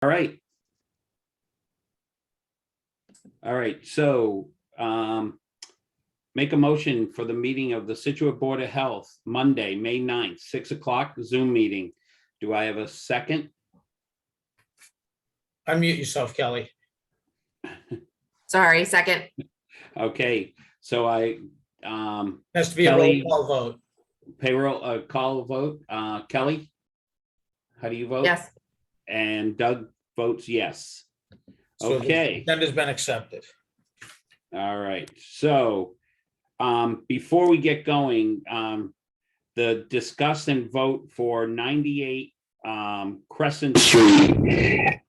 All right. All right, so make a motion for the meeting of the Scituate Board of Health, Monday, May 9th, 6 o'clock, Zoom meeting. Do I have a second? Unmute yourself, Kelly. Sorry, second. Okay, so I Has to be Kelly, a roll call vote. payroll call a vote. Kelly, how do you vote? Yes. And Doug votes yes. So Okay. the agenda's been accepted. All right, so before we get going, the discuss and vote for 98 Crescent Street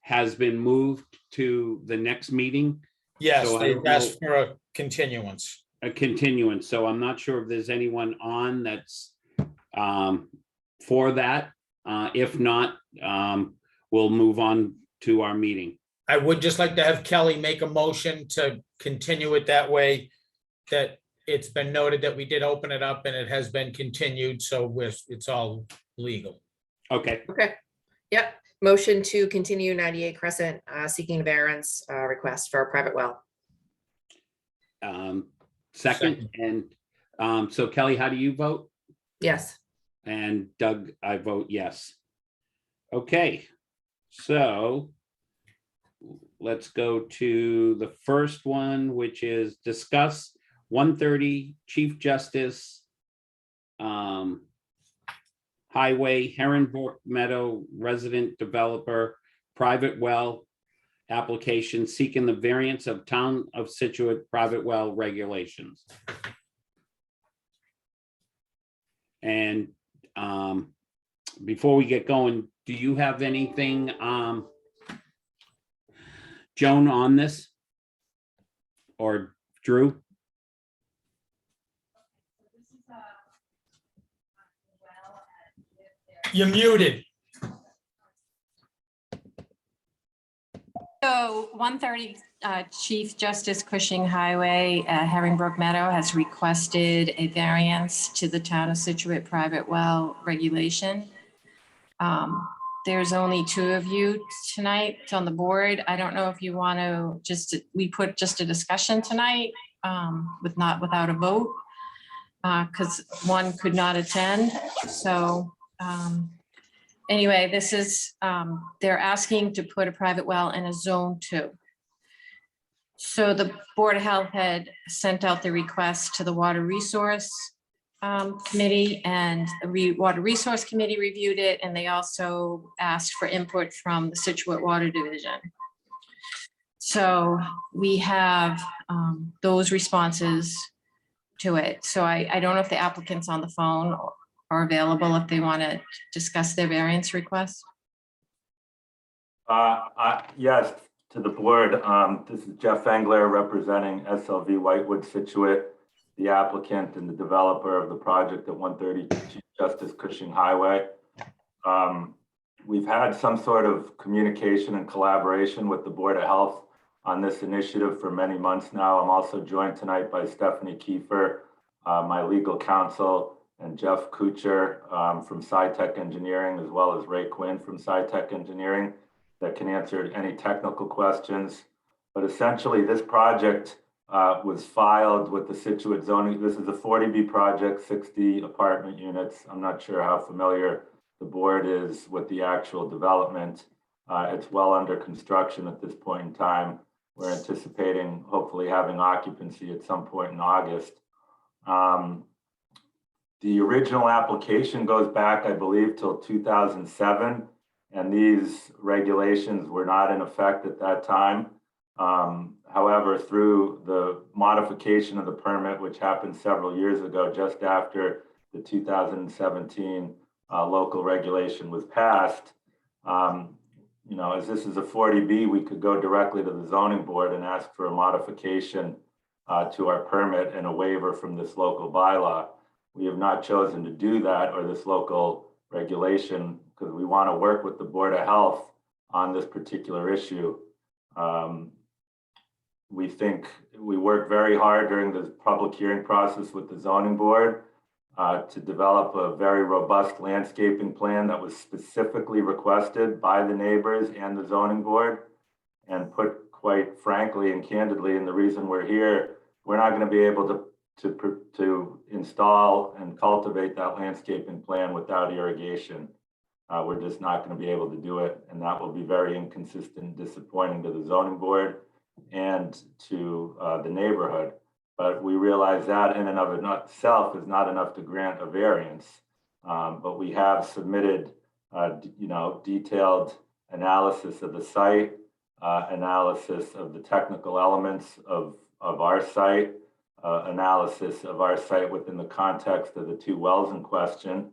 has been moved to the next meeting. Yes, So I they don't know- asked for a continuance. A continuance, so I'm not sure if there's anyone on that's for that. If not, we'll move on to our meeting. I would just like to have Kelly make a motion to continue it that way, that it's been noted that we did open it up and it has been continued, so it's all legal. Okay, Okay. Yep. Motion to continue 98 Crescent seeking variance request for a private well. second, and so Kelly, how do you vote? Yes. And Doug, I vote yes. Okay, so let's go to the first one, which is discuss 130 Chief Justice Highway, Herringbrook Meadow Resident Developer Private Well application seeking the variance of Town of Scituate private well regulations. And before we get going, do you have anything, Joan, on this? Or Drew? You're muted. So 130 Chief Justice Cushing Highway, Herringbrook Meadow has requested a variance to the Town of Scituate private well regulation. There's only two of you tonight on the board. I don't know if you want to we put just a discussion tonight without a vote because one could not attend. So anyway, this is, they're asking to put a private well in a zone 2. So the Board of Health had sent out the request to the Water Resource Committee, and the Water Resource Committee reviewed it, and they also asked for input from the Scituate Water Division. So we have those responses to it. So I don't know if the applicant's on the phone are available if they want to discuss their variance request. Yes, to the board. This is Jeff Engler representing SLV Whitewood Scituate, the applicant and the developer of the project at 130 Chief Justice Cushing Highway. We've had some sort of communication and collaboration with the Board of Health on this initiative for many months now. I'm also joined tonight by Stephanie Kiefer, my legal counsel, and Jeff Kuchar from SciTech Engineering, as well as Ray Quinn from SciTech Engineering, that can answer any technical questions. But essentially, this project was filed with the Scituate zoning. This is a 40B project, 60 apartment units. I'm not sure how familiar the board is with the actual development. It's well under construction at this point in time. We're anticipating hopefully having occupancy at some point in August. The original application goes back, I believe, till 2007, and these regulations were not in effect at that time. However, through the modification of the permit, which happened several years ago, just after the 2017 local regulation was passed, as this is a 40B, we could go directly to the zoning board and ask for a modification to our permit and a waiver from this local bylaw. We have not chosen to do that, or this local regulation, because we want to work with the Board of Health on this particular issue. We think we worked very hard during the public hearing process with the zoning board. to develop a very robust landscaping plan that was specifically requested by the neighbors and the zoning board. And put quite frankly and candidly, and the reason we're here, we're not going to be able to install and cultivate that landscaping plan without irrigation. We're just not going to be able to do it, and that will be very inconsistent and disappointing to the zoning board and to the neighborhood. But we realize that in and of itself is not enough to grant a variance. But we have submitted, detailed analysis of the site, analysis of the technical elements of our site, analysis of our site within the context of the 2 wells in question.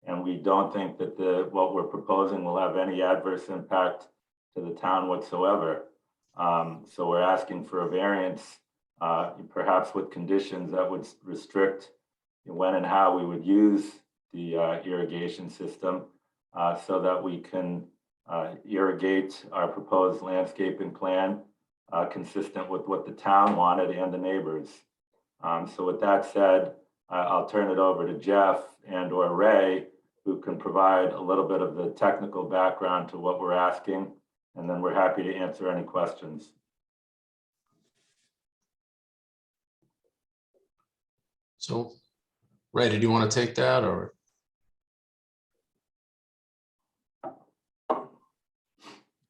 And we don't think that what we're proposing will have any adverse impact to the town whatsoever. So we're asking for a variance, perhaps with conditions that would restrict when and how we would use the irrigation system so that we can irrigate our proposed landscaping plan consistent with what the town wanted and the neighbors. So with that said, I'll turn it over to Jeff and or Ray, who can provide a little bit of the technical background to what we're asking, and then we're happy to answer any questions. So, Ray, did you want to take that or?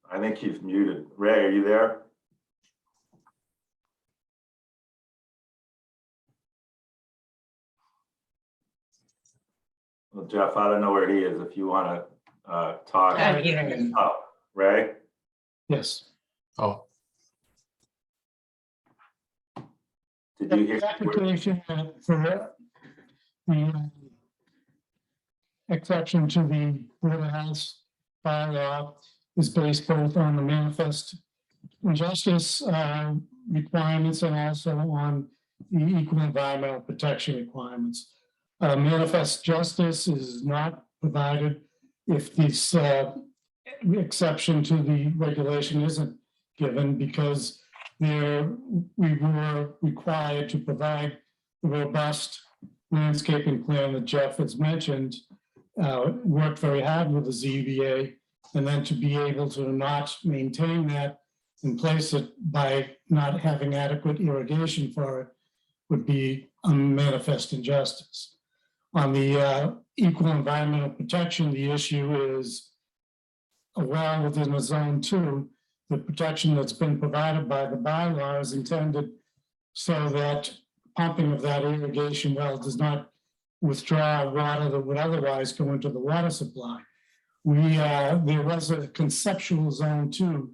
I think he's muted. Ray, are you there? Well, Jeff, I don't know where he is. If you want to talk. Oh, Ray? Yes. Oh, Did you hear? The application for the exception to the Board of Health bylaw is based both on the manifest injustice requirements and also on the equal environmental protection requirements. Manifest justice is not provided if this exception to the regulation isn't given, because we were required to provide the robust landscaping plan that Jeff has mentioned, worked very hard with the ZBA, and then to be able to not maintain that and place it by not having adequate irrigation for it would be a manifest injustice. On the equal environmental protection, the issue is a well within a zone 2. The protection that's been provided by the bylaw is intended so that pumping of that irrigation well does not withdraw water that would otherwise go into the water supply. There was a conceptual zone 2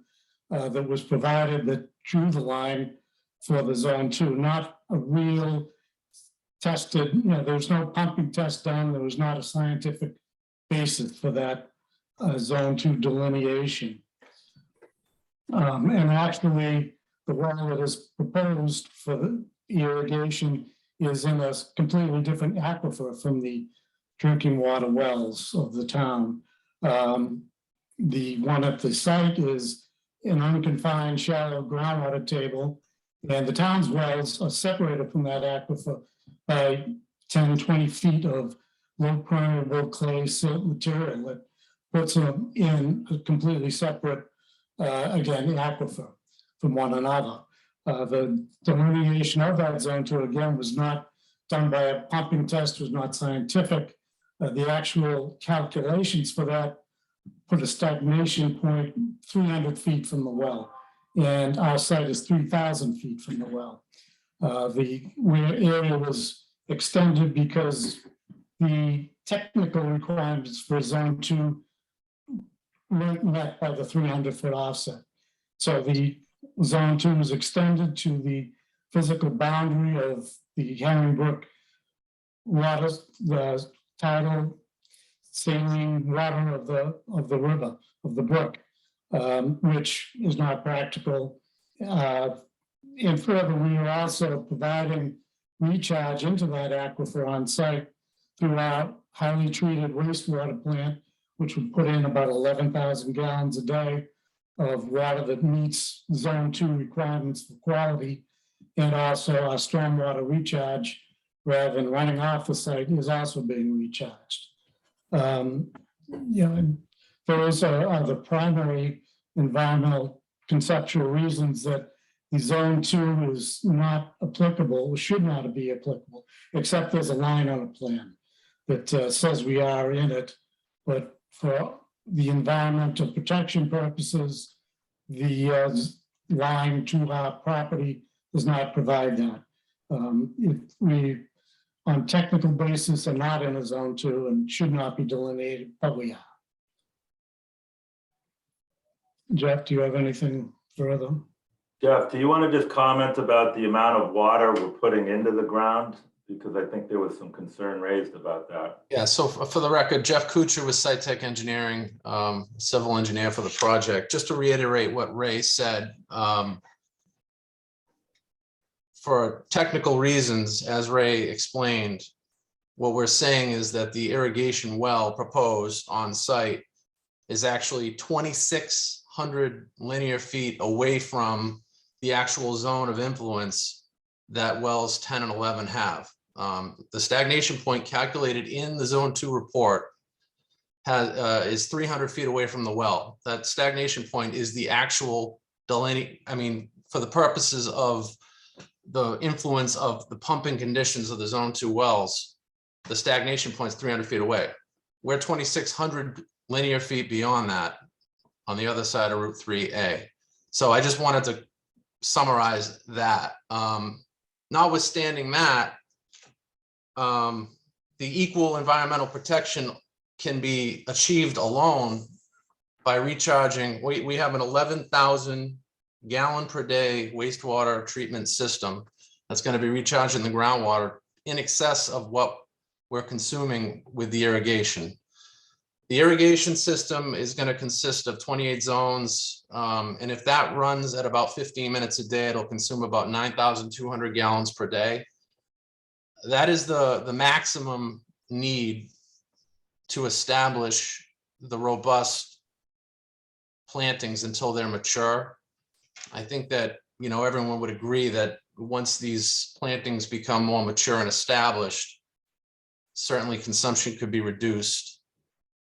that was provided that drew the line for the zone 2, not a real tested, there was no pumping test done. There was not a scientific basis for that zone 2 delineation. And actually, the well that is proposed for the irrigation is in a completely different aquifer from the drinking water wells of the town. The one at the site is an unconfined shallow groundwater table, and the town's wells are separated from that aquifer by 10, 20 feet of low permeable clay silt material that puts them in a completely separate, again, aquifer from one another. The delineation of that zone 2, again, was not done by a pumping test, was not scientific. The actual calculations for that put a stagnation point 300 feet from the well, and our site is 3,000 feet from the well. The area was extended because the technical requirements for zone 2 weren't met by the 300-foot offset. So the zone 2 was extended to the physical boundary of the Herringbrook water, the tidal saline water of the river, of the brook, which is not practical. And further, we are also providing recharge into that aquifer on site through our highly treated wastewater plant, which would put in about 11,000 gallons a day of water that meets zone 2 requirements for quality, and also our stormwater recharge rather than running off the site is also being recharged. And those are the primary environmental conceptual reasons that the zone 2 is not applicable, should not be applicable, except there's a line on a plan that says we are in it. But for the environmental protection purposes, the line to our property does not provide that. If we, on technical basis, are not in a zone 2 and should not be delineated, but we are. Jeff, do you have anything further? Jeff, do you want to just comment about the amount of water we're putting into the ground? Because I think there was some concern raised about that. Yeah, so for the record, Jeff Kuchar with SciTech Engineering, civil engineer for the project. Just to reiterate what Ray said, for technical reasons, as Ray explained, what we're saying is that the irrigation well proposed on site is actually 2,600 linear feet away from the actual zone of influence that wells 10 and 11 have. The stagnation point calculated in the zone 2 report is 300 feet away from the well. That stagnation point is the actual for the purposes of the influence of the pumping conditions of the zone 2 wells, the stagnation point is 300 feet away. We're 2,600 linear feet beyond that on the other side of Route 3A. So I just wanted to summarize that. Notwithstanding that, the equal environmental protection can be achieved alone by recharging. We have an 11,000 gallon per day wastewater treatment system that's going to be recharging the groundwater in excess of what we're consuming with the irrigation. The irrigation system is going to consist of 28 zones, and if that runs at about 15 minutes a day, it'll consume about 9,200 gallons per day. That is the maximum need to establish the robust plantings until they're mature. I think that, everyone would agree that once these plantings become more mature and established, certainly consumption could be reduced.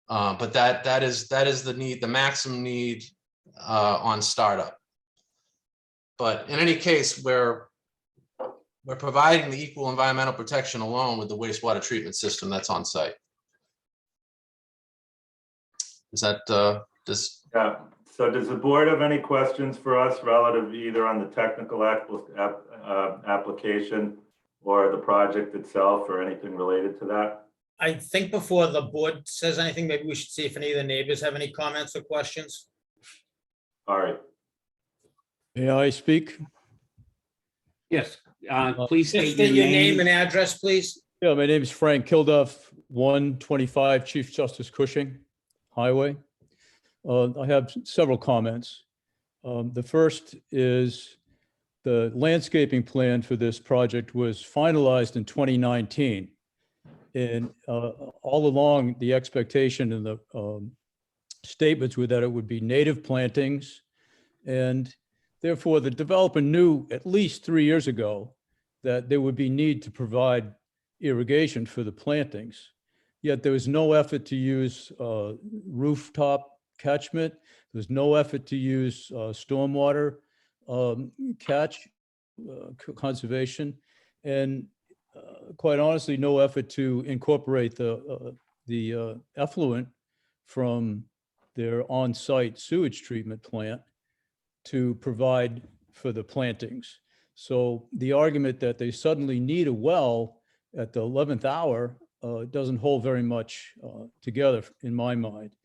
But that is the need, the maximum need on startup. But in any case, we're providing the equal environmental protection alone with the wastewater treatment system that's on site. Is that Yeah. So does the board have any questions for us relative either on the technical application or the project itself or anything related to that? I think before the board says anything, maybe we should see if any of the neighbors have any comments or questions. All right. May I speak? Yes, please Just state your name. and address, please. Yeah, my name is Frank Kilduff, 125 Chief Justice Cushing Highway. I have several comments. The first is the landscaping plan for this project was finalized in 2019. And all along, the expectation and the statements were that it would be native plantings. And therefore, the developer knew at least 3 years ago that there would be need to provide irrigation for the plantings. Yet there was no effort to use rooftop catchment. There was no effort to use stormwater conservation. And quite honestly, no effort to incorporate the effluent from their on-site sewage treatment plant to provide for the plantings. So the argument that they suddenly need a well at the 11th hour doesn't hold very much together in my mind.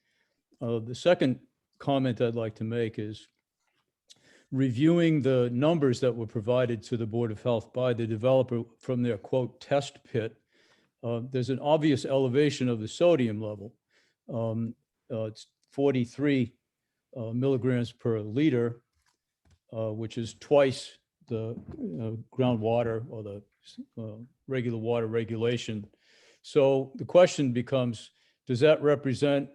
The second comment I'd like to make is reviewing the numbers that were provided to the Board of Health by the developer from their quote test pit. There's an obvious elevation of the sodium level. It's 43 milligrams per liter, which is twice the groundwater or the regular water regulation. So the question becomes, does that represent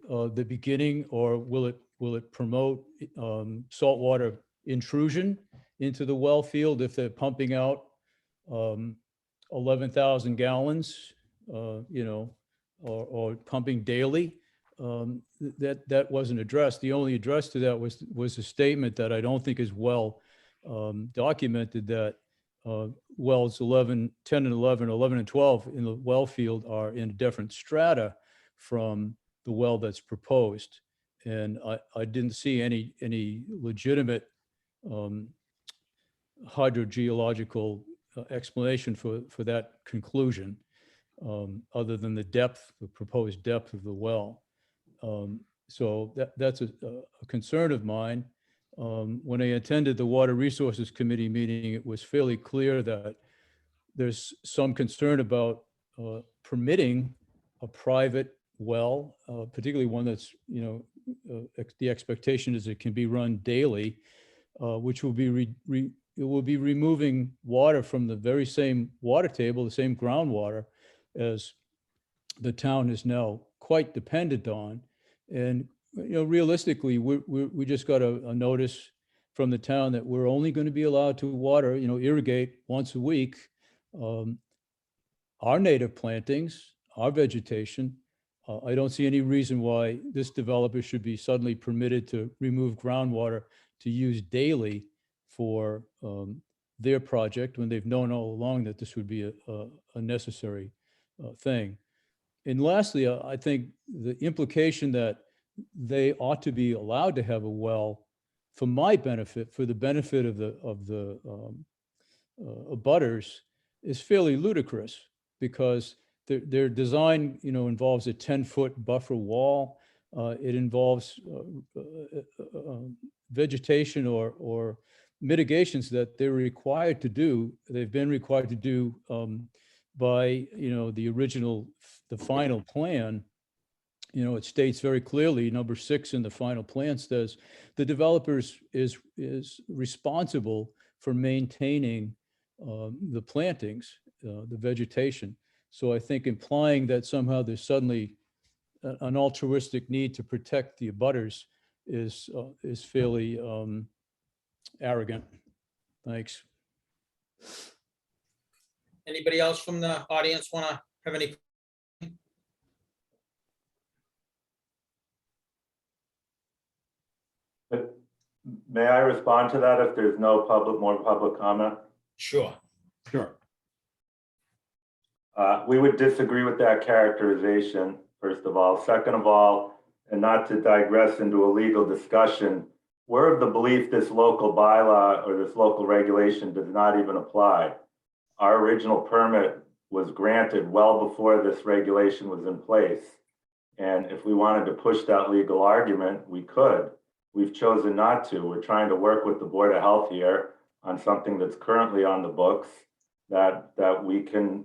the beginning, or will it promote saltwater intrusion into the well field if they're pumping out 11,000 gallons, or pumping daily. That wasn't addressed. The only address to that was a statement that I don't think is well documented, that wells 10 and 11, 11 and 12 in the well field are in different strata from the well that's proposed. And I didn't see any legitimate hydrogeological explanation for that conclusion, other than the proposed depth of the well. So that's a concern of mine. When I attended the Water Resources Committee meeting, it was fairly clear that there's some concern about permitting a private well, particularly one that's, the expectation is it can be run daily, which will be it will be removing water from the very same water table, the same groundwater as the town is now quite dependent on. And, realistically, we just got a notice from the town that we're only going to be allowed to water, irrigate once a week, our native plantings, our vegetation. I don't see any reason why this developer should be suddenly permitted to remove groundwater to use daily for their project, when they've known all along that this would be a necessary thing. And lastly, I think the implication that they ought to be allowed to have a well for my benefit, for the benefit of the abutters, is fairly ludicrous, because their design, involves a 10-foot buffer wall. It involves vegetation or mitigations that they're required to do. They've been required to do by, the final plan. It states very clearly, number 6 in the final plan says, the developers is responsible for maintaining the plantings, the vegetation. So I think implying that somehow there's suddenly an altruistic need to protect the abutters is fairly arrogant. Thanks. Anybody else from the audience want to have any? May I respond to that if there's no more public comment? Sure. Sure. We would disagree with that characterization, first of all. Second of all, and not to digress into a legal discussion, we're of the belief this local bylaw or this local regulation does not even apply. Our original permit was granted well before this regulation was in place. And if we wanted to push that legal argument, we could. We've chosen not to. We're trying to work with the Board of Health here on something that's currently on the books that we can,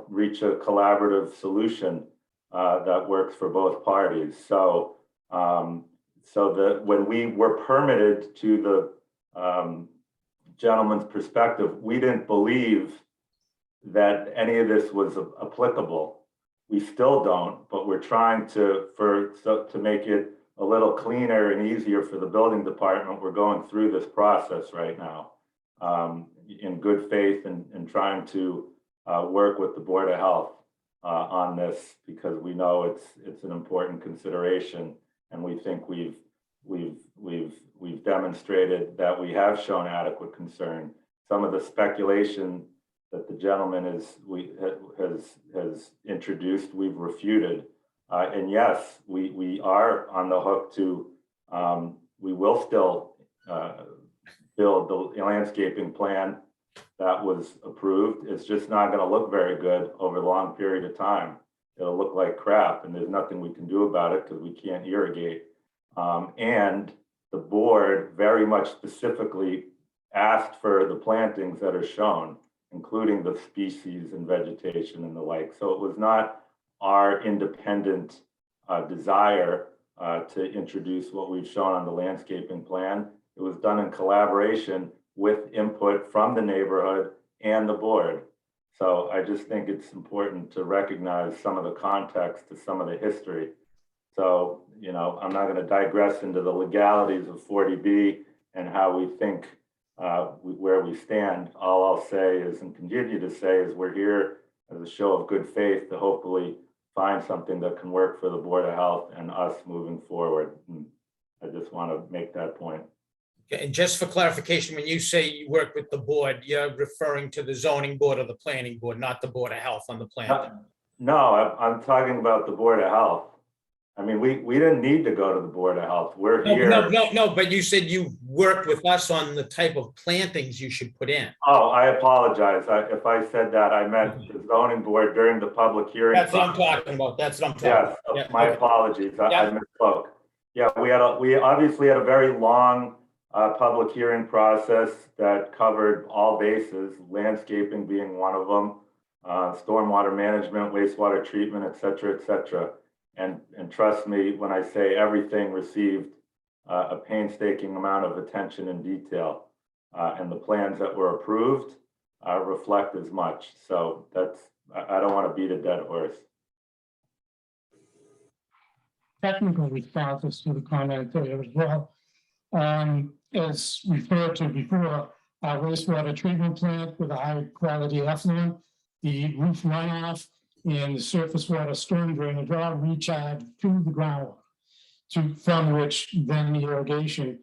reach a collaborative solution that works for both parties. So, when we were permitted, to the gentleman's perspective, we didn't believe that any of this was applicable. We still don't, but we're trying to make it a little cleaner and easier for the building department. We're going through this process right now in good faith and trying to work with the Board of Health on this, because we know it's an important consideration, and we think we've demonstrated that we have shown adequate concern. Some of the speculation that the gentleman has introduced, we've refuted. And yes, we are on the hook to, we will still build the landscaping plan that was approved. It's just not going to look very good over a long period of time. It'll look like crap, and there's nothing we can do about it because we can't irrigate. And the board very much specifically asked for the plantings that are shown, including the species and vegetation and the like. So it was not our independent desire to introduce what we've shown on the landscaping plan. It was done in collaboration with input from the neighborhood and the board. So I just think it's important to recognize some of the context to some of the history. So, I'm not going to digress into the legalities of 40B and how we think where we stand. All I'll say is, and continue to say, is we're here as a show of good faith to hopefully find something that can work for the Board of Health and us moving forward. And I just want to make that point. And just for clarification, when you say you work with the board, you're referring to the zoning board or the planning board, not the Board of Health on the plan? No, I'm talking about the Board of Health. I mean, we didn't need to go to the Board of Health. We're here. No, but you said you worked with us on the type of plantings you should put in. Oh, I apologize. If I said that, I meant the zoning board during the public hearing. That's what I'm talking about. That's what I'm talking Yes, about. Yeah, my okay. apologies. I Yeah. misspoke. Yeah, we obviously had a very long public hearing process that covered all bases, landscaping being one of them, stormwater management, wastewater treatment, et cetera, and trust me when I say everything received a painstaking amount of attention and detail, and the plans that were approved reflect as much. So I don't want to beat a dead horse. Technical responses to the comment there as well. As referred to before, our wastewater treatment plant with a high quality effluent, the roof runoff and the surface water storm drainage all recharge to the groundwater, from which then the irrigation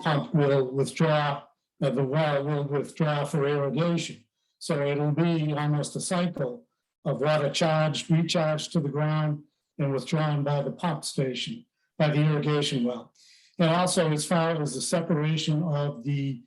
pump will withdraw, the well will withdraw for irrigation. So it'll be almost a cycle of water charged, recharged to the ground, and withdrawn by the pump station, by the irrigation well. And also, as far as the separation of the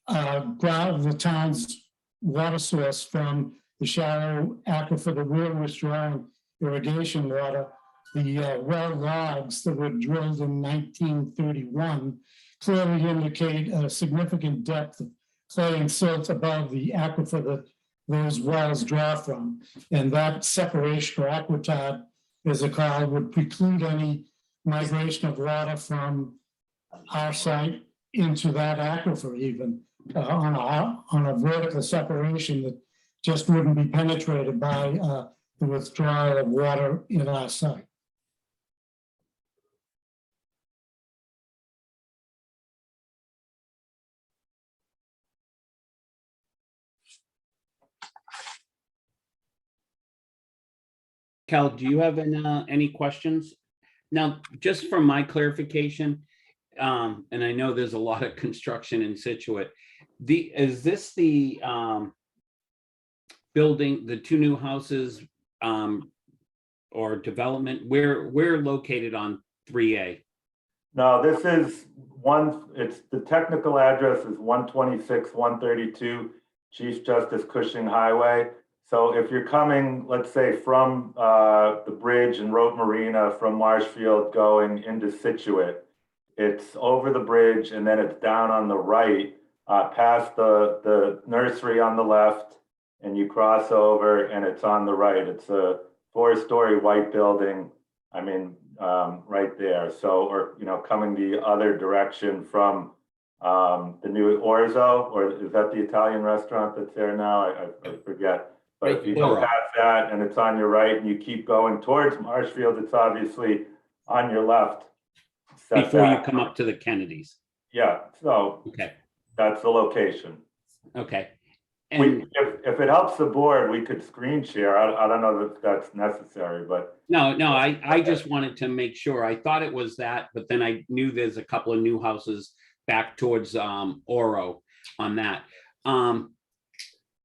ground, the town's water source from the shallow aquifer that we're withdrawing irrigation water, the well logs that were drilled in 1931 clearly indicate a significant depth of clay and silt above the aquifer that those wells draw from. And that separation, or aquitard, as a call, would preclude any migration of water from our site into that aquifer, even on a vertical separation that just wouldn't be penetrated by the withdrawal of water in our site. Cal, do you have any questions? Now, just for my clarification, and I know there's a lot of construction in Scituate, is this the building, the two new houses or development? We're located on 3A. No, this is it's the technical address is 126, 132 Chief Justice Cushing Highway. So if you're coming, let's say from the bridge and Rope Marina from Marshfield going into Scituate, it's over the bridge and then it's down on the right, past the nursery on the left, and you cross over and it's on the right. It's a 4-story white building. I mean, right there. So, or, coming the other direction from the new Orzo, or is that the Italian restaurant that's there now? I forget. But if you go past that and it's on your right and you keep going towards Marshfield, it's obviously on your left. Before you come up to the Kennedys. Yeah, so okay, that's the location. Okay. And if it helps the board, we could screen share. I don't know if that's necessary, but. No, I just wanted to make sure. I thought it was that, but then I knew there's a couple of new houses back towards Oro on that. And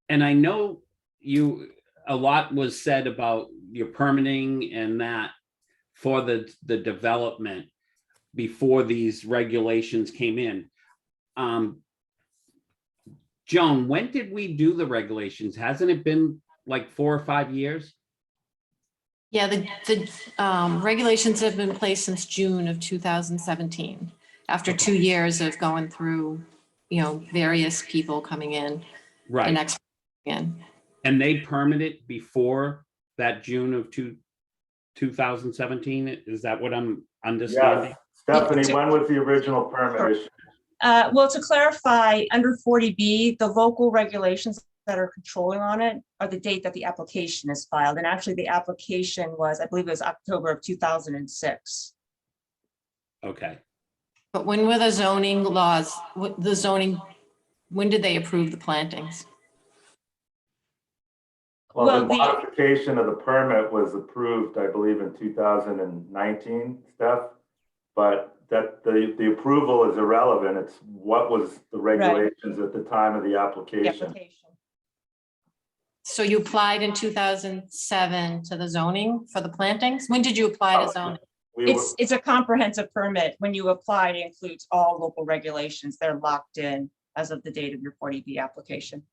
I know a lot was said about your permitting and that for the development before these regulations came in. Joan, when did we do the regulations? Hasn't it been like 4 or 5 years? Yeah, the regulations have been in place since June of 2017, after 2 years of going through, various people coming in. Right. And experts in. And they permitted before that June of 2017? Is that what I'm understanding? Yes. Stephanie, when was the original permit issued? Well, to clarify, under 40B, the local regulations that are controlling on it are the date that the application is filed. And actually the application was, I believe it was October of 2006. Okay. But when were the zoning laws, the zoning When did they approve the plantings? Well, Well, the modification of the permit was approved, I believe, in 2019, Steph. But that the approval is irrelevant. It's what was the regulations at the time of the the application. application. So you applied in 2007 to the zoning for the plantings? When did you apply to zoning? We were, It's a comprehensive permit. When you apply, it includes all local regulations. They're locked in as of the date of your 40B application.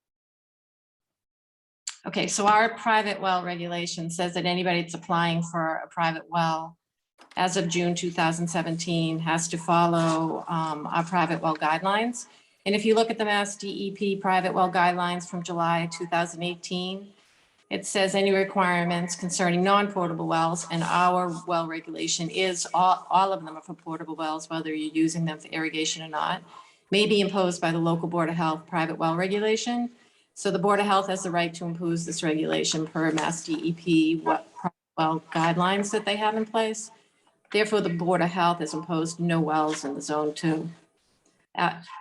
Okay, so our private well regulation says that anybody that's applying for a private well as of June 2017 has to follow our private well guidelines. And if you look at the Mass DEP private well guidelines from July 2018, it says any requirements concerning non-portable wells, and our well regulation is all of them are for portable wells, whether you're using them for irrigation or not, may be imposed by the local Board of Health private well regulation. So the Board of Health has the right to impose this regulation per Mass DEP well guidelines that they have in place. Therefore, the Board of Health has imposed no wells in the zone 2.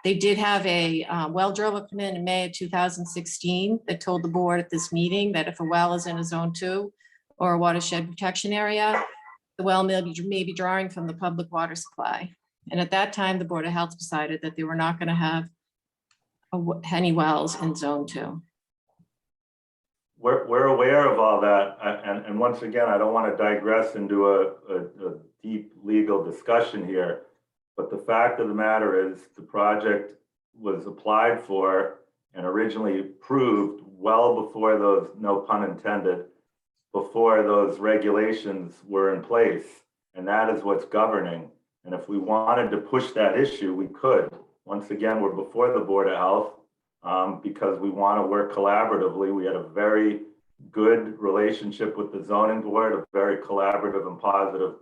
They did have a well driller come in May of 2016 that told the board at this meeting that if a well is in a zone 2 or a watershed protection area, the well may be drawing from the public water supply. And at that time, the Board of Health decided that they were not going to have any wells in zone 2. we're aware of all that. And once again, I don't want to digress into a deep legal discussion here. But the fact of the matter is the project was applied for and originally approved well before those, no pun intended, before those regulations were in place. And that is what's governing. And if we wanted to push that issue, we could. Once again, we're before the Board of Health because we want to work collaboratively. We had a very good relationship with the zoning board, a very collaborative and positive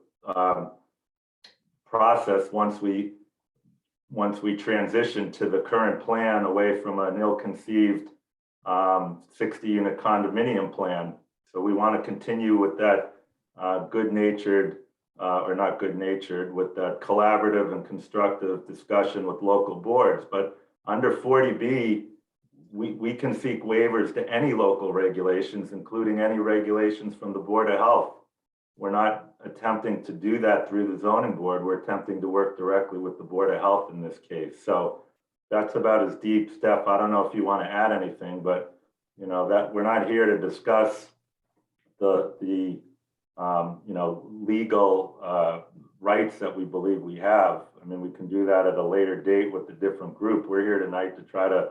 process once we transitioned to the current plan away from an ill-conceived 60-unit condominium plan. So we want to continue with that good-natured, or not good-natured, with that collaborative and constructive discussion with local boards. But under 40B, we can seek waivers to any local regulations, including any regulations from the Board of Health. We're not attempting to do that through the zoning board. We're attempting to work directly with the Board of Health in this case. So that's about as deep, Steph. I don't know if you want to add anything, but you know that we're not here to discuss the legal rights that we believe we have. I mean, we can do that at a later date with a different group. We're here tonight to try to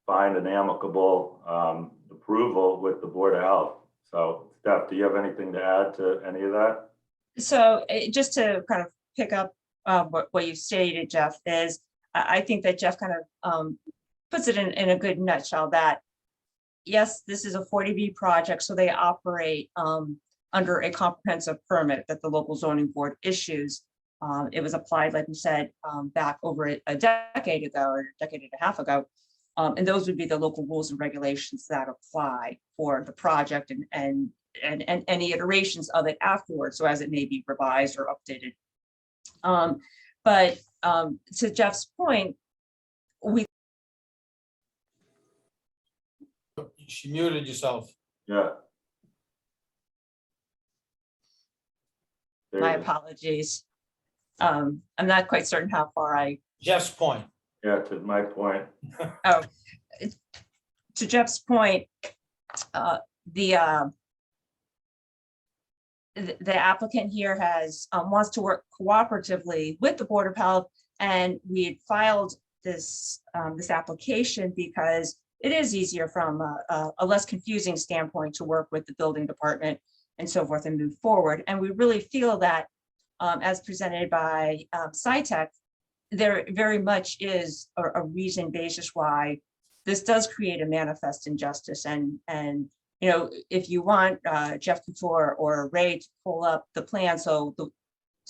find an amicable approval with the Board of Health. So, Steph, do you have anything to add to any of that? So just to kind of pick up what you stated, Jeff, is I think that Jeff kind of puts it in a good nutshell that, yes, this is a 40B project, so they operate under a comprehensive permit that the local zoning board issues. It was applied, like we said, back over a decade ago or a decade and a half ago. And those would be the local rules and regulations that apply for the project and any iterations of it afterwards, so as it may be revised or updated. But to Jeff's point, She muted yourself. Yeah. There my it is. apologies. I'm not quite certain how far Jeff's point. Yeah, to my point. to Jeff's point, the applicant here has wants to work cooperatively with the Board of Health, and we had filed this this application because it is easier from a less confusing standpoint to work with the building department and so forth and move forward. And we really feel that as presented by SciTech, there very much is a reason basis why this does create a manifest injustice. And you know, if you want Jeff Couture or Ray to pull up the plan so the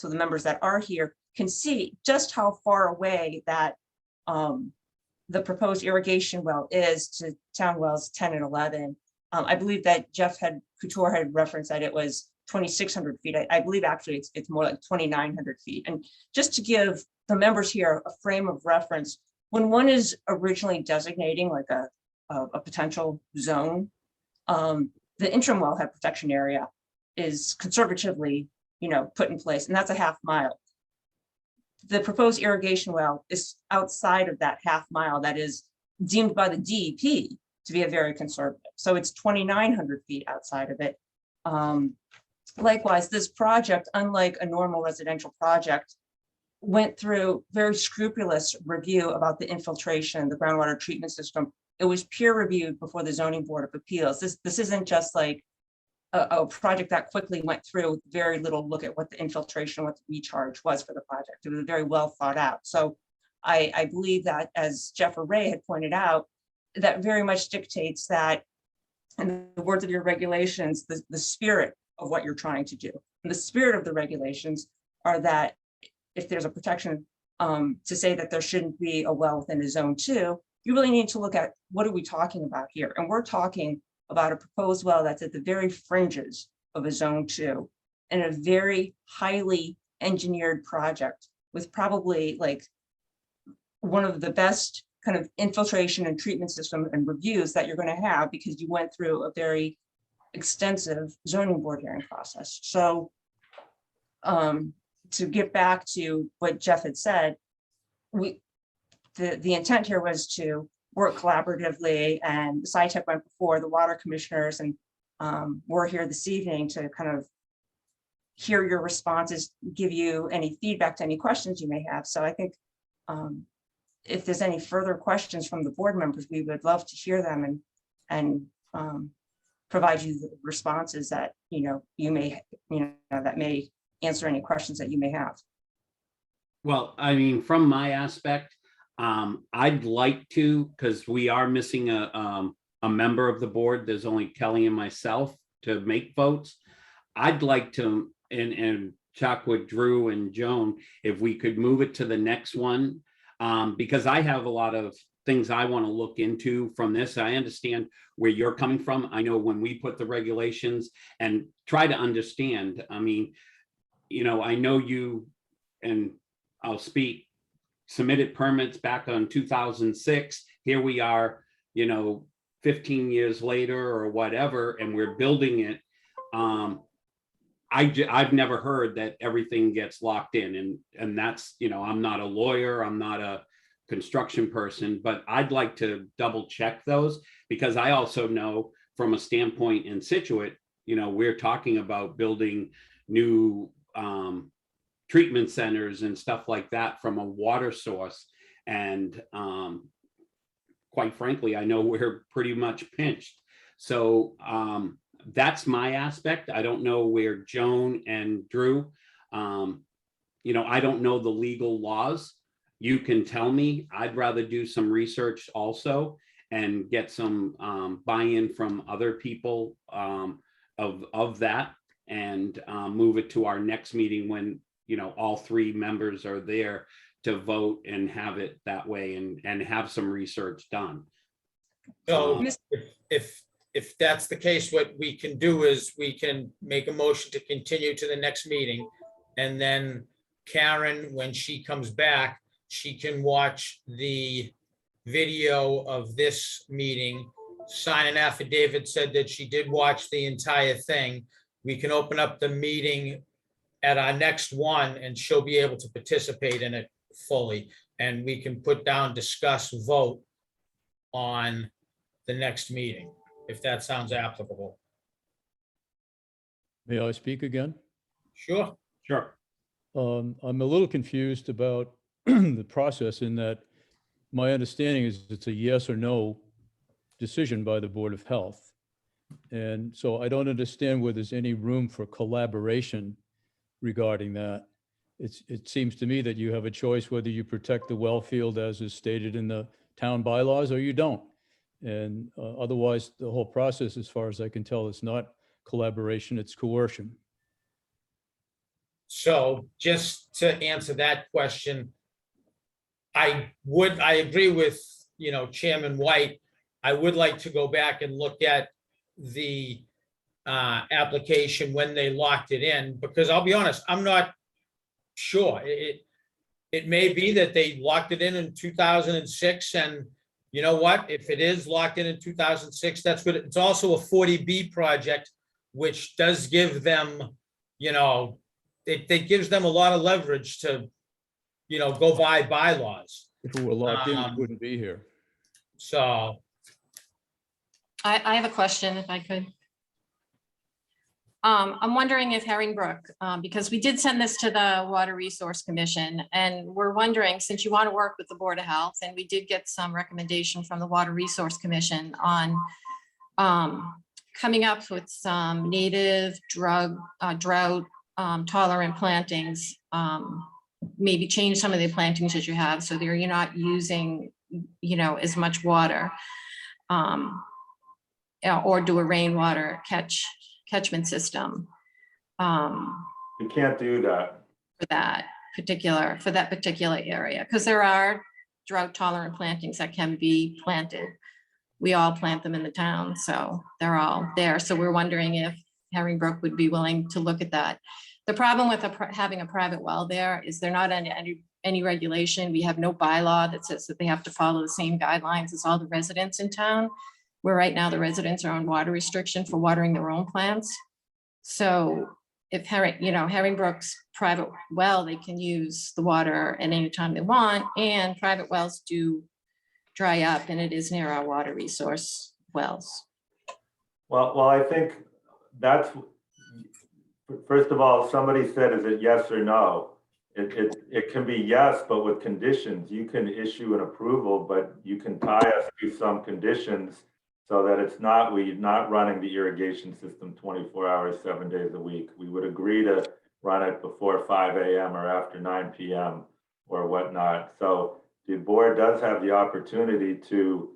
members that are here can see just how far away that the proposed irrigation well is to town wells 10 and 11. I believe that Jeff Couture had referenced that it was 2,600 feet. I believe actually it's more like 2,900 feet. And just to give the members here a frame of reference, when one is originally designating like a potential zone, the interim wellhead protection area is conservatively, put in place, and that's a half mile. The proposed irrigation well is outside of that half mile that is deemed by the DEP to be a very conservative. So it's 2,900 feet outside of it. Likewise, this project, unlike a normal residential project, went through very scrupulous review about the infiltration, the groundwater treatment system. It was peer reviewed before the Zoning Board of Appeals. This isn't just like a project that quickly went through with very little look at what the infiltration, what the recharge was for the project. It was very well thought out. So I believe that, as Jeff or Ray had pointed out, that very much dictates that, in the words of your regulations, the spirit of what you're trying to do. And the spirit of the regulations are that if there's a protection to say that there shouldn't be a well within a zone 2, you really need to look at what are we talking about here? And we're talking about a proposed well that's at the very fringes of a zone 2 and a very highly engineered project with probably like one of the best kind of infiltration and treatment system and reviews that you're going to have, because you went through a very extensive zoning board hearing process. So to get back to what Jeff had said, the intent here was to work collaboratively, and SciTech went before the water commissioners, and we're here this evening to kind of hear your responses, give you any feedback to any questions you may have. So I think if there's any further questions from the board members, we would love to hear them and provide you the responses that you may that may answer any questions that you may have. Well, I mean, from my aspect, I'd like to, because we are missing a member of the board. There's only Kelly and myself to make votes. I'd like to, and talk with Drew and Joan, if we could move it to the next one, because I have a lot of things I want to look into from this. I understand where you're coming from. I know when we put the regulations and try to understand, I mean, I know you, and I'll speak, submitted permits back on 2006. Here we are, 15 years later or whatever, and we're building it. I've never heard that everything gets locked in, and that's, I'm not a lawyer, I'm not a construction person, but I'd like to double check those, because I also know from a standpoint in Scituate, we're talking about building new treatment centers and stuff like that from a water source. And quite frankly, I know we're pretty much pinched. So that's my aspect. I don't know where Joan and Drew, I don't know the legal laws. You can tell me. I'd rather do some research also and get some buy-in from other people of that, and move it to our next meeting when all 3 members are there to vote and have it that way, and have some research done. So if that's the case, what we can do is we can make a motion to continue to the next meeting. And then Karen, when she comes back, she can watch the video of this meeting, sign an affidavit, said that she did watch the entire thing. We can open up the meeting at our next one, and she'll be able to participate in it fully. And we can put down, discuss, vote on the next meeting, if that sounds applicable. May I speak again? Sure. Sure. I'm a little confused about the process, in that my understanding is it's a yes or no decision by the Board of Health. And so I don't understand where there's any room for collaboration regarding that. It seems to me that you have a choice whether you protect the well field as is stated in the town bylaws or you don't. And otherwise, the whole process, as far as I can tell, is not collaboration, it's coercion. So just to answer that question, I agree with, Chairman White. I would like to go back and look at the application when they locked it in, because I'll be honest, I'm not sure. it may be that they locked it in 2006, and you know what? If it is locked in 2006, that's good. It's also a 40B project, which does give them, you know, it gives them a lot of leverage to, you know, go by bylaws. If it were locked in, we Um, wouldn't be here. So, I have a question if I could. I'm wondering if Herringbrook, because we did send this to the Water Resource Commission, and we're wondering, since you want to work with the Board of Health, and we did get some recommendation from the Water Resource Commission on coming up with some native drought tolerant plantings, maybe change some of the plantings that you have so that you're not using, you know, as much water, or do a rainwater catchment system You can't do that. for that particular area, because there are drought tolerant plantings that can be planted. We all plant them in the town, so they're all there. So we're wondering if Herringbrook would be willing to look at that. The problem with having a private well there is they're not under any regulation. We have no bylaw that says that they have to follow the same guidelines as all the residents in town, where right now the residents are on water restriction for watering their own plants. So if Herringbrook's private well, they can use the water at any time they want, and private wells do dry up, and it is near our water resource wells. Well, I think that's, first of all, somebody said, is it yes or no? It can be yes, but with conditions. You can issue an approval, but you can tie us to some conditions so that it's not, we're not running the irrigation system 24 hours, 7 days a week. We would agree to run it before 5 a.m. or after 9 p.m. or whatnot. So the board does have the opportunity to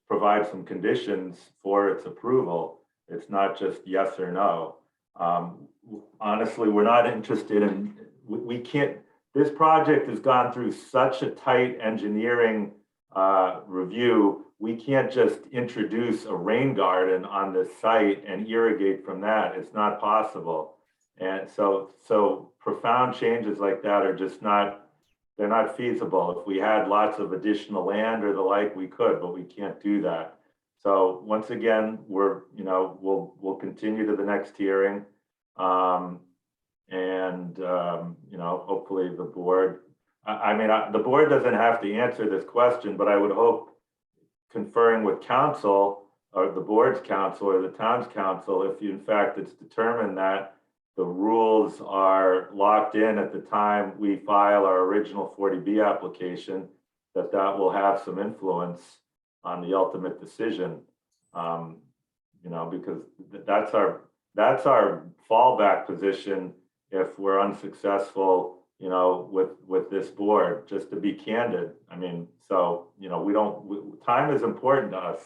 provide some conditions for its approval. It's not just yes or no. Honestly, we're not interested in, we can't, this project has gone through such a tight engineering review. We can't just introduce a rain garden on this site and irrigate from that. It's not possible. And so profound changes like that are just not, they're not feasible. If we had lots of additional land or the like, we could, but we can't do that. So once again, we'll continue to the next hearing. Hopefully the board, the board doesn't have to answer this question, but I would hope conferring with council or the board's council or the town's council, if in fact it's determined that the rules are locked in at the time we file our original 40B application, that will have some influence on the ultimate decision. Because that's our fallback position if we're unsuccessful, with this board, just to be candid. Time is important to us,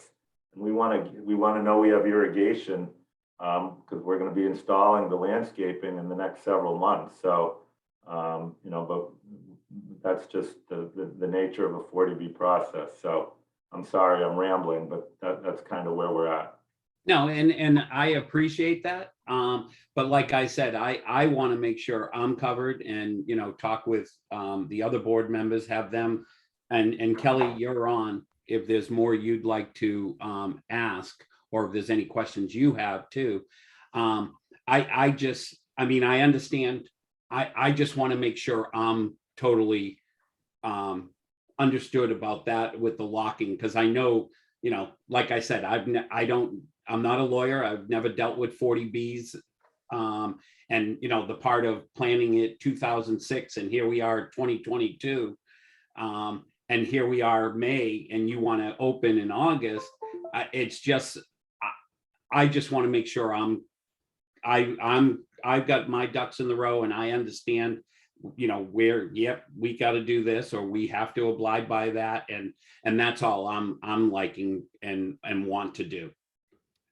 and we want to know we have irrigation because we're going to be installing the landscaping in the next several months. So, but that's just the nature of a 40B process. So I'm sorry, I'm rambling, but that's kind of where we're at. No, and I appreciate that. But like I said, I want to make sure I'm covered and, talk with the other board members, have them, and Kelly, you're on if there's more you'd like to ask, or if there's any questions you have too. I understand. I just want to make sure I'm totally understood about that with the locking, because I know, like I said, I'm not a lawyer. I've never dealt with 40Bs. And the part of planning it 2006, and here we are 2022. And here we are May, and you want to open in August. It's just, I just want to make sure I've got my ducks in the row, and I understand, where, yep, we got to do this, or we have to abide by that. And that's all I'm liking and want to do.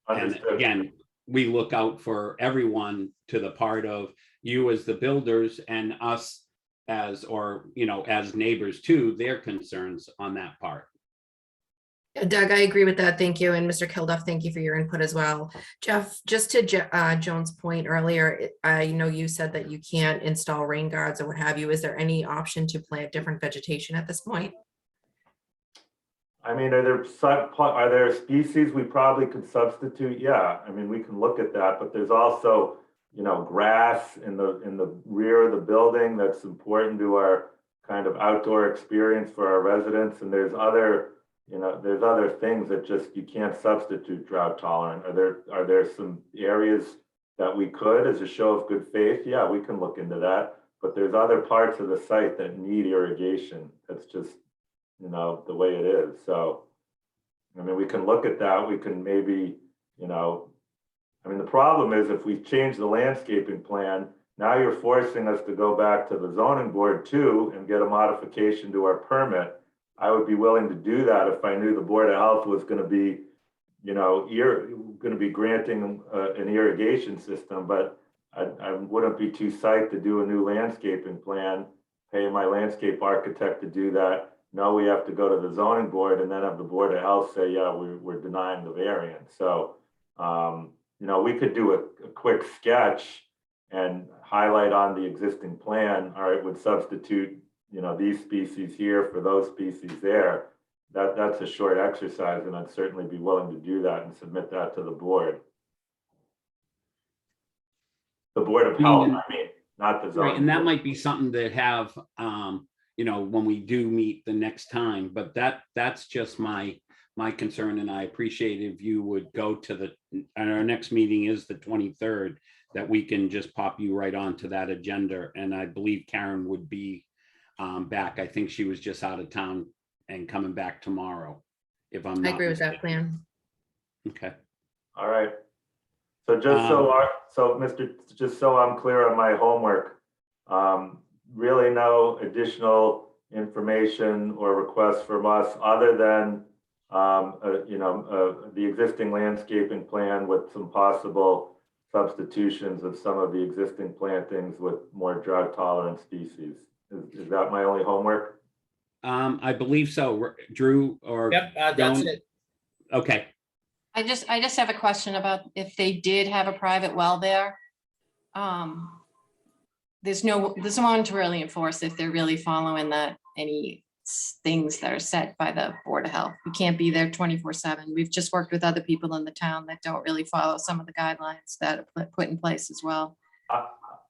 Understood. And again, we look out for everyone, to the part of you as the builders and us as neighbors too, their concerns on that part. Doug, I agree with that. Thank you. And Mr. Kilduff, thank you for your input as well. Jeff, just to Joan's point earlier, I know you said that you can't install rain guards or what have you. Is there any option to plant different vegetation at this point? I mean, are there species we probably could substitute? Yeah, I mean, we can look at that, but there's also, you know, grass in the rear of the building that's important to our kind of outdoor experience for our residents. And there's other, you know, there's other things that just you can't substitute drought tolerant. Are there some areas that we could, as a show of good faith? Yeah, we can look into that. But there's other parts of the site that need irrigation. That's just, you know, the way it is. So, I mean, we can look at that. We can maybe, you know, I mean, the problem is if we change the landscaping plan, now you're forcing us to go back to the zoning board too and get a modification to our permit. I would be willing to do that if I knew the Board of Health was going to be, you know, going to be granting an irrigation system, but I wouldn't be too psyched to do a new landscaping plan, pay my landscape architect to do that. No, we have to go to the zoning board and then have the Board of Health say, yeah, we're denying the variance. So, you know, we could do a quick sketch and highlight on the existing plan, all right, would substitute, you know, these species here for those species there. That's a short exercise, and I'd certainly be willing to do that and submit that to the board. The Board of Health, I mean, not the zoning. Right, and that board. might be something that have, you know, when we do meet the next time, but that's just my concern, and I appreciate if you would go to and our next meeting is the 23rd, that we can just pop you right onto that agenda. And I believe Karen would be back. I think she was just out of town and coming back tomorrow, if I'm not I agree with that mistaken. plan. Okay. All right. So just so I'm clear on my homework, really no additional information or requests from us other than you know, the existing landscaping plan with some possible substitutions of some of the existing plantings with more drought tolerant species. Is that my only homework? I believe so. Drew or Yep, that's Joan? it. Okay. I just have a question about if they did have a private well there. There's no one to really enforce if they're really following any things that are set by the Board of Health. We can't be there 24/7. We've just worked with other people in the town that don't really follow some of the guidelines that are put in place as well.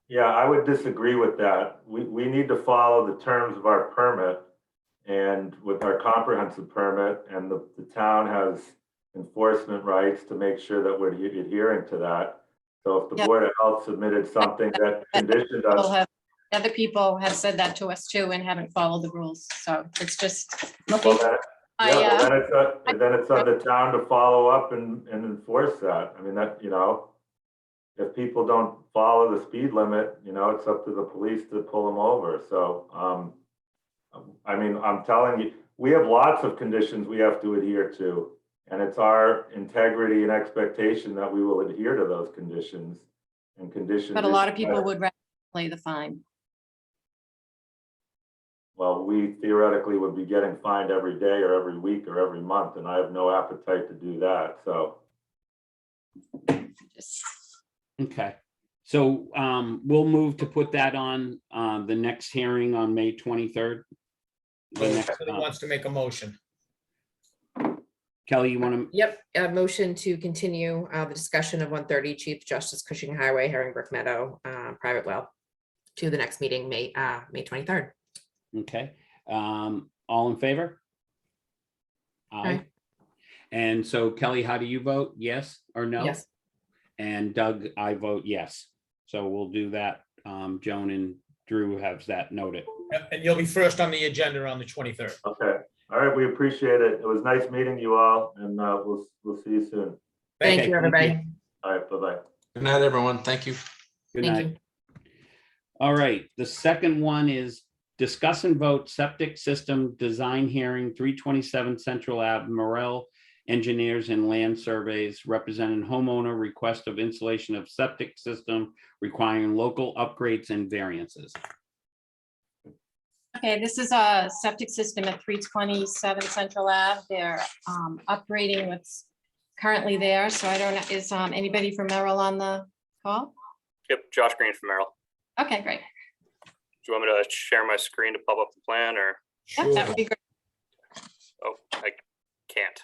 Yeah, I would disagree with that. We need to follow the terms of our permit, and with our comprehensive permit, and the town has enforcement rights to make sure that we're adhering to that. So if the Board of Health submitted something that conditioned us. Other people have said that to us too and haven't followed the rules. So it's just nothing. Well, then it's on the town to follow up and enforce that. I mean, that, you know, if people don't follow the speed limit, you know, it's up to the police to pull them over. So, I mean, I'm telling you, we have lots of conditions we have to adhere to, and it's our integrity and expectation that we will adhere to those conditions and conditions. But a lot of people would rather play the fine. Well, we theoretically would be getting fined every day or every week or every month, and I have no appetite to do that, so. Okay. So we'll move to put that on the next hearing on May 23rd. Somebody wants to make a motion. Kelly, you want to? Yep, a motion to continue the discussion of 130 Chief Justice Cushing Highway, Herringbrook Meadow, private well, to the next meeting, May 23rd. Okay. All in favor? Aye. And so Kelly, how do you vote? Yes or no? Yes. And Doug, I vote yes. So we'll do that. Joan and Drew has that noted. And you'll be first on the agenda on the 23rd. Okay. All right. We appreciate it. It was nice meeting you all, and we'll see you soon. Thank Okay, you, everybody. All right. Bye-bye. Good night, everyone. Thank you. Good Thank night. you. All right. The second one is discuss and vote septic system design hearing, 327 Central Ave, Morel Engineers and Land Surveys, representing homeowner request of installation of septic system requiring local upgrades and variances. Okay, this is a septic system at 327 Central Ave. They're upgrading what's currently there. So I don't know, is anybody from Merrill on the call? Yep, Josh Green from Merrill. Okay, great. Do you want me to share my screen to pop up the plan or? Yep, that would be great. Oh, I can't.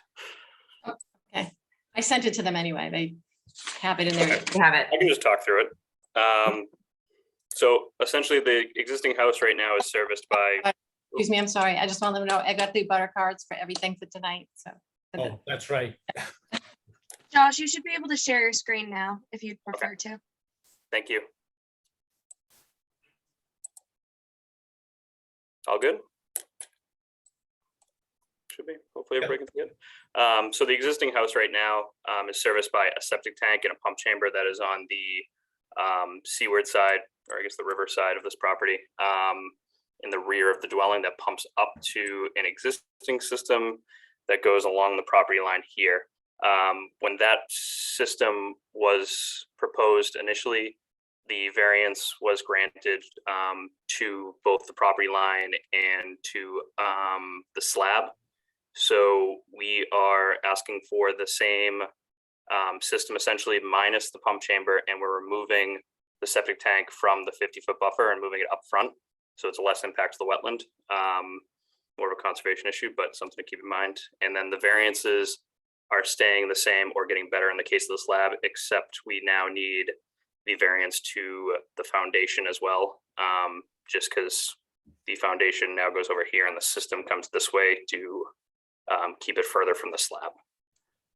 Okay, I sent it to them anyway. They have it in there. You have it. I can just talk through it. So essentially the existing house right now is serviced by, Excuse me, I'm sorry. I just want them to know I got the butter cards for everything for tonight, so. Oh, that's right. Josh, you should be able to share your screen now if you'd prefer to. thank you. All good? Should be, hopefully everybody can see it. So the existing house right now is serviced by a septic tank and a pump chamber that is on the seaward side, or I guess the river side of this property, in the rear of the dwelling that pumps up to an existing system that goes along the property line here. When that system was proposed initially, the variance was granted to both the property line and to the slab. So we are asking for the same system essentially minus the pump chamber, and we're removing the septic tank from the 50-foot buffer and moving it up front. So it's less impact to the wetland, more of a conservation issue, but something to keep in mind. And then the variances are staying the same or getting better in the case of the slab, except we now need the variance to the foundation as well, just because the foundation now goes over here and the system comes this way to keep it further from the slab.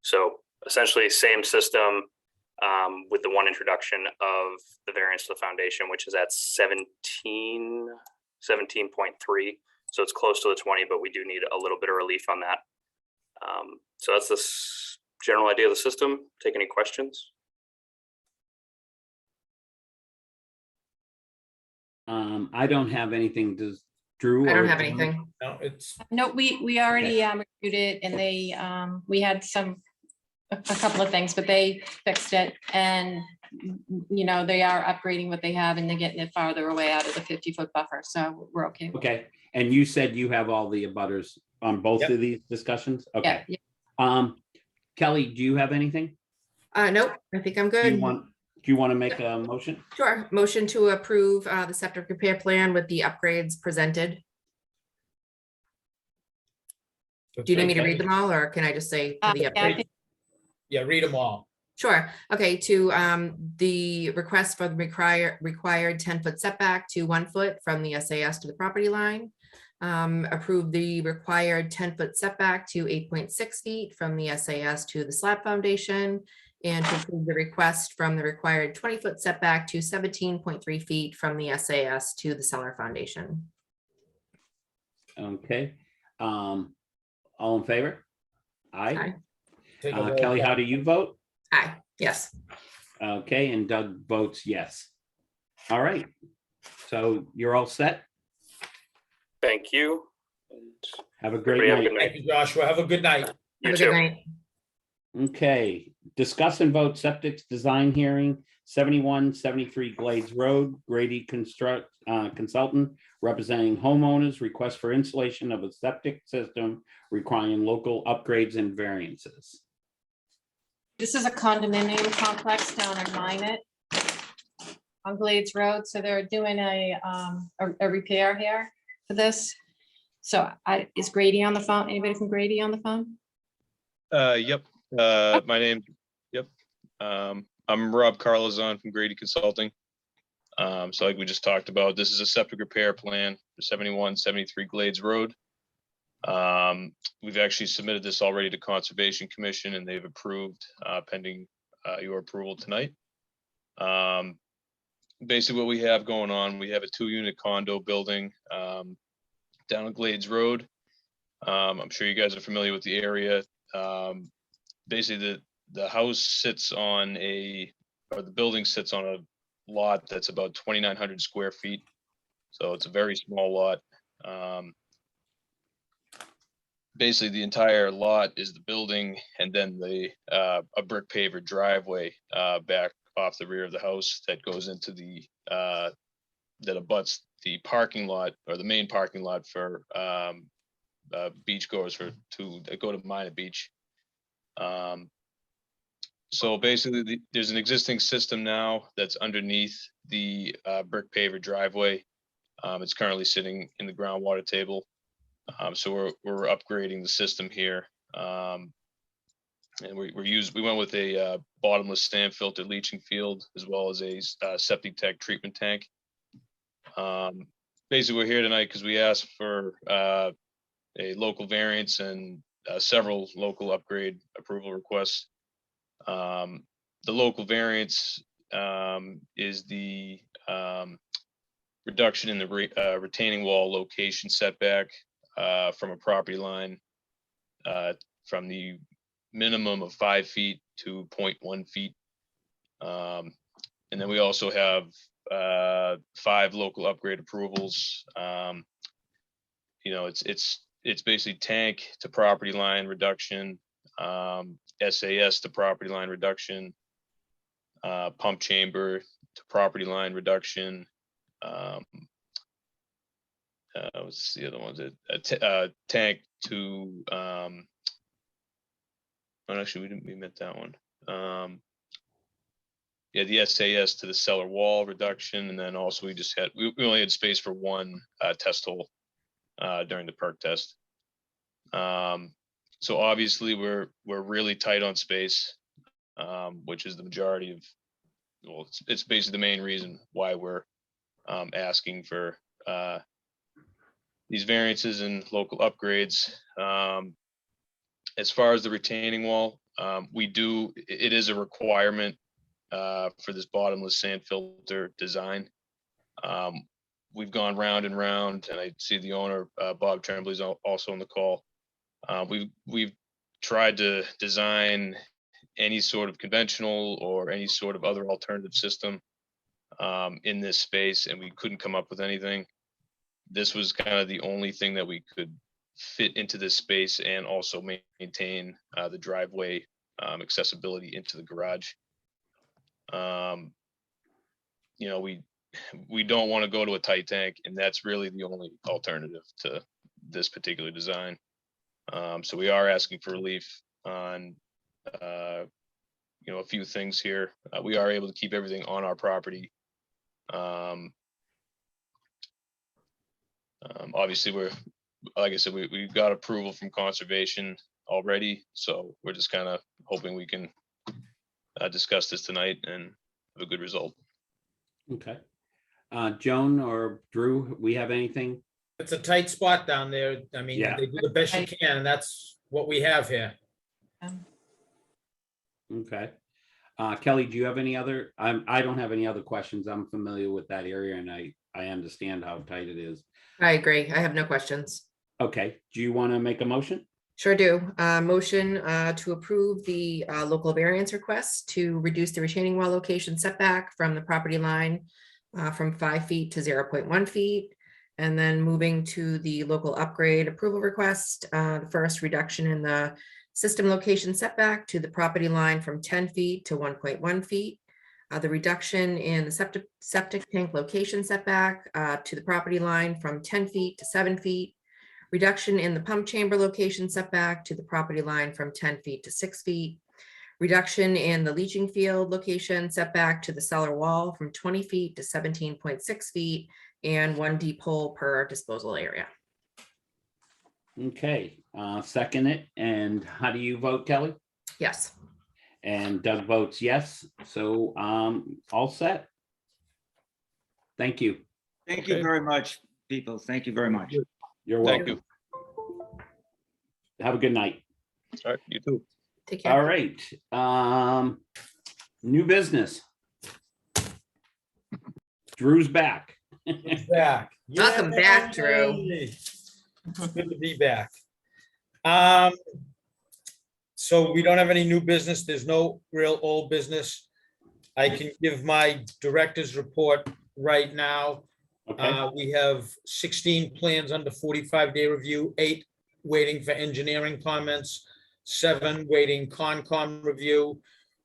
So essentially same system with the one introduction of the variance to the foundation, which is at 17.3. So it's close to the 20, but we do need a little bit of relief on that. So that's this general idea of the system. Take any questions? I don't have anything. Does Drew? I don't or have John? anything. No, it's, No, we already reviewed it, and they, we had a couple of things, but they fixed it, and you know, they are upgrading what they have, and they're getting it farther away out of the 50-foot buffer, so we're okay. Okay, and you said you have all the abutters on both Yep. of these discussions? Yeah, Okay. Kelly, do you have anything? Nope, I think I'm Do good. you want to make a motion? Sure. Motion to approve the septic repair plan with the upgrades presented. Do you need me to read them all, or can I just say for the yeah, I upgrade? think- yeah, read them all. Sure. Okay, to the request for the required 10-foot setback to 1 foot from the SAS to the property line. Approve the required 10-foot setback to 8.6 feet from the SAS to the slab foundation. And to approve the request from the required 20-foot setback to 17.3 feet from the SAS to the cellar foundation. Okay. All in favor? Aye. Aye. Take a roll Kelly, call. how do you vote? Aye, yes. Okay, and Doug votes yes. All right. So you're all set? Thank you. Have a great Everybody have a night. good night. Thank you, Joshua. Have a good night. You Have a too. good night. Okay, discuss and vote septic design hearing, 7173 Glades Road, Grady Consultant, representing homeowners, request for installation of a septic system requiring local upgrades and variances. This is a condominium complex down in Minot on Glades Road, so they're doing a repair here for this. So is Grady on the phone? Anybody from Grady on the phone? Yep. My name, yep. I'm Rob Carlazon from Grady Consulting. So like we just talked about, this is a septic repair plan for 7173 Glades Road. We've actually submitted this already to Conservation Commission, and they've approved pending your approval tonight. Basically what we have going on, we have a 2-unit condo building down on Glades Road. I'm sure you guys are familiar with the area. Basically the house sits on the building sits on a lot that's about 2,900 square feet. So it's a very small lot. Basically the entire lot is the building, and then a brick paver driveway back off the rear of the house that goes into the that abuts the parking lot or the main parking lot for beach goers that go to Minot Beach. So basically, there's an existing system now that's underneath the brick paver driveway. It's currently sitting in the groundwater table. So we're upgrading the system here. And we went with a bottomless sand filter leaching field, as well as a septic tech treatment tank. Basically, we're here tonight because we asked for a local variance and several local upgrade approval requests. The local variance is the reduction in the retaining wall location setback from a property line from the minimum of 5 feet to 0.1 feet. And then we also have 5 local upgrade approvals. You know, it's basically tank to property line reduction, SAS to property line reduction, pump chamber to property line reduction. What's the other ones? Tank to oh, actually, we meant that one. Yeah, the SAS to the cellar wall reduction, and then also we only had space for 1 test hole during the perk test. So obviously we're really tight on space, which is the majority of, well, it's basically the main reason why we're asking for these variances and local upgrades. As far as the retaining wall, it is a requirement for this bottomless sand filter design. We've gone round and round, and I see the owner, Bob Tremblay, is also on the call. We've tried to design any sort of conventional or any sort of other alternative system in this space, and we couldn't come up with anything. This was kind of the only thing that we could fit into this space and also maintain the driveway accessibility into the garage. You know, we don't want to go to a tight tank, and that's really the only alternative to this particular design. So we are asking for relief on you know, a few things here. We are able to keep everything on our property. Obviously, like I said, we got approval from conservation already, so we're just kind of hoping we can discuss this tonight and have a good result. Okay. Joan or Drew, we have anything? It's a tight spot down there. I mean, Yeah. they do the best you can, and that's what we have here. Okay. Kelly, do you have any other? I don't have any other questions. I'm familiar with that area, and I understand how tight it is. I agree. I have no questions. Okay. Do you want to make a motion? Sure do. Motion to approve the local variance request to reduce the retaining wall location setback from the property line from 5 feet to 0.1 feet. And then moving to the local upgrade approval request, the first reduction in the system location setback to the property line from 10 feet to 1.1 feet. The reduction in the septic tank location setback to the property line from 10 feet to 7 feet. Reduction in the pump chamber location setback to the property line from 10 feet to 6 feet. Reduction in the leaching field location setback to the cellar wall from 20 feet to 17.6 feet, and 1 deep hole per disposal area. Okay, second it. And how do you vote, Kelly? Yes. And Doug votes yes. So all set. Thank you. Thank you very much, people. Thank you very much. You're welcome. Thank you. Have a good night. All right, you too. Take care. All right. New business. Drew's back. Back. Welcome back, Drew. Yay. Good to be back. So we don't have any new business. There's no real old business. I can give my director's report right now. Okay. We have 16 plans under 45-day review, 8 waiting for engineering comments, 7 waiting Concom review.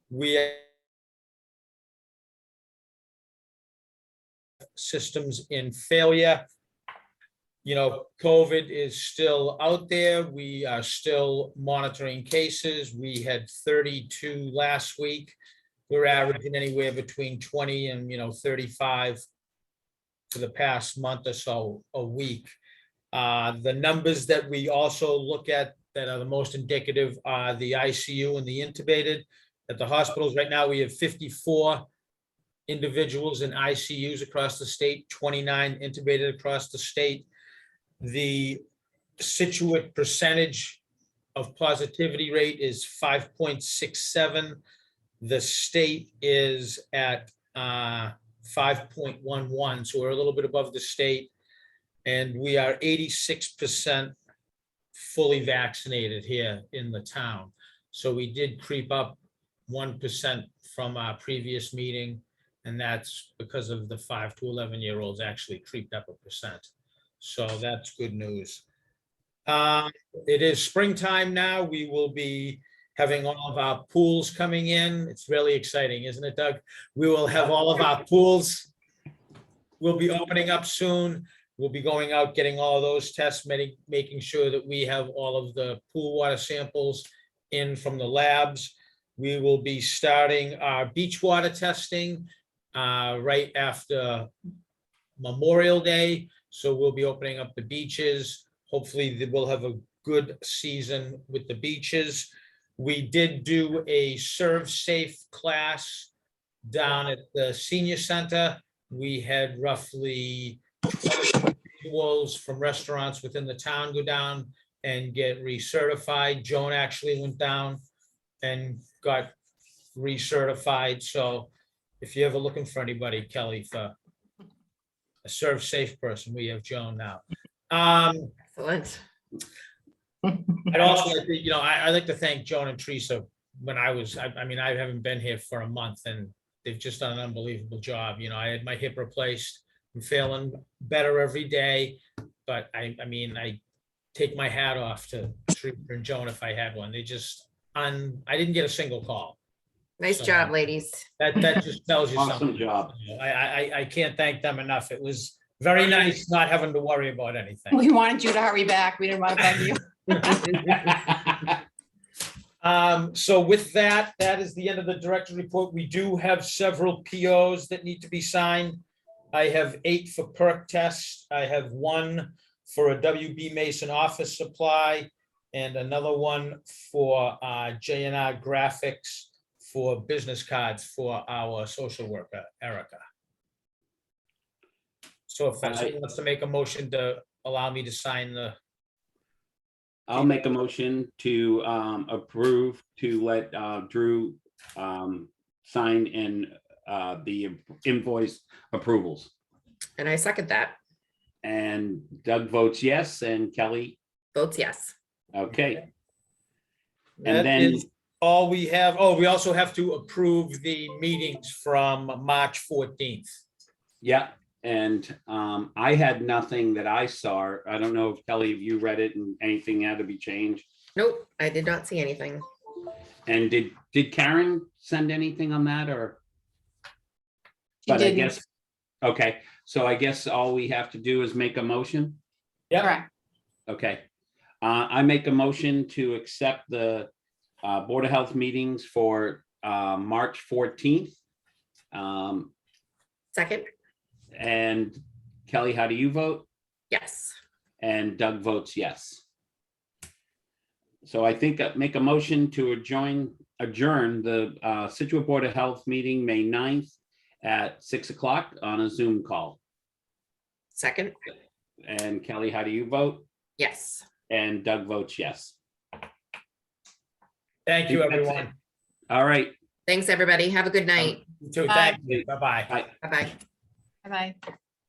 We have systems in failure. You know, COVID is still out there. We are still monitoring cases. We had 32 last week. We're averaging anywhere between 20 and 35 for the past month or so a week. The numbers that we also look at that are the most indicative are the ICU and the intubated. At the hospitals right now, we have 54 individuals in ICUs across the state, 29 intubated across the state. The Scituate percentage of positivity rate is 5.67. The state is at 5.11, so we're a little bit above the state. And we are 86% fully vaccinated here in the town. So we did creep up 1% from our previous meeting, and that's because of the 5 to 11-year-olds actually creeped up 1%. So that's good news. It is springtime now. We will be having all of our pools coming in. It's really exciting, isn't it, Doug? We will have all of our pools. We'll be opening up soon. We'll be going out, getting all of those tests, making sure that we have all of the pool water samples in from the labs. We will be starting our beach water testing right after Memorial Day. So we'll be opening up the beaches. Hopefully we'll have a good season with the beaches. We did do a Serve Safe class down at the senior center. We had roughly 20 individuals from restaurants within the town go down and get recertified. Joan actually went down and got recertified. So if you're ever looking for anybody, Kelly, for a Serve Safe person, we have Joan now. Excellent. I'd also like to, I'd like to thank Joan and Teresa when I haven't been here for a month and they've just done an unbelievable job. I had my hip replaced. I'm feeling better every day, but I take my hat off to Teresa and Joan if I had one. I didn't get a single call. Nice job, ladies. That just tells you something. Awesome job. I can't thank them enough. It was very nice not having to worry about anything. We wanted you to hurry back. We didn't want to bug you. So with that is the end of the director's report. We do have several POs that need to be signed. I have 8 for perk tests. I have 1 for a WB Mason office supply and another one for J&R Graphics for business cards for our social worker, Erica. So if someone wants to make a motion to allow me to sign the. I'll make a motion to approve to let Drew sign in the invoice approvals. And I second that. And Doug votes yes, and Kelly Votes yes. okay. That is all we have. Oh, we also have to approve the meetings from March 14th. Yeah, and I had nothing that I saw. I don't know if Kelly, if you read it and anything had to be changed. Nope, I did not see anything. And did Karen send anything on that or? She But I didn't. guess, okay, so I guess all we have to do is make a motion. Yeah. Correct. Okay. I make a motion to accept the Board of Health meetings for March 14th. Second, And Kelly, how do you vote? yes. And Doug votes yes. So I think make a motion to adjourn the Scituate Board of Health meeting, May 9th at 6 o'clock on a Zoom call. Second, And Kelly, how do you vote? yes. And Doug votes yes. Thank you, That's it. everyone. All right. Thanks, everybody. Have a good night. You too. Bye. Thank you. Bye-bye. Bye. Bye-bye. Bye-bye.